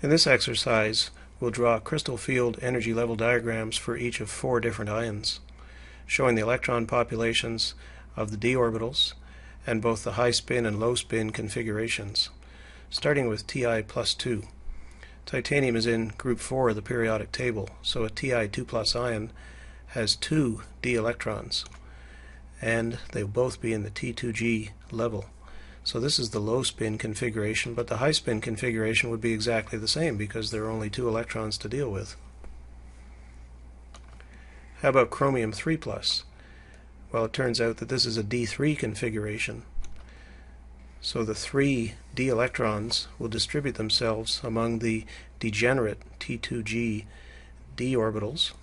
In this exercise, we'll draw crystal field energy level diagrams for each of 4 different ions, showing the electron populations of the d orbitals and both the high spin and low spin configurations, starting with Ti plus 2. Titanium is in group 4 of the periodic table, so a Ti2 plus ion has 2 d electrons, and they'll both be in the T2G level. So this is the low spin configuration, but the high spin configuration would be exactly the same because there are only 2 electrons to deal with. How about chromium 3 plus? Well, it turns out that this is a D3 configuration. So the 3 d electrons will distribute themselves among the degenerate T2G d orbitals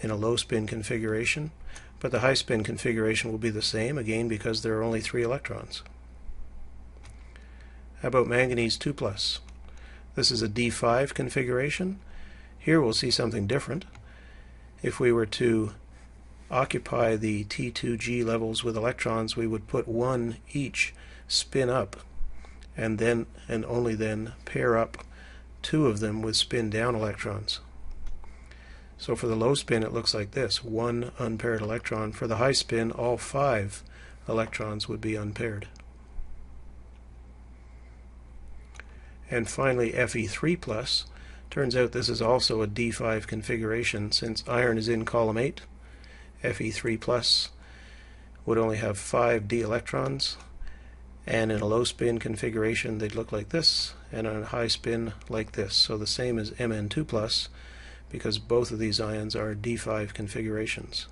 in a low spin configuration, but the high spin configuration will be the same, again because there are only 3 electrons. How about manganese 2 plus? This is a D5 configuration. Here we'll see something different. If we were to occupy the T2G levels with electrons, we would put 1 each spin up and only then pair up 2 of them with spin down electrons. So for the low spin it looks like this: 1 unpaired electron. For the high spin, all 5 electrons would be unpaired. And finally, Fe3 plus. Turns out this is also a D5 configuration. Since iron is in column 8, Fe3 plus would only have 5 d electrons, and in a low spin configuration they'd look like this, and on a high spin like this. So the same as Mn2 plus, because both of these ions are D5 configurations.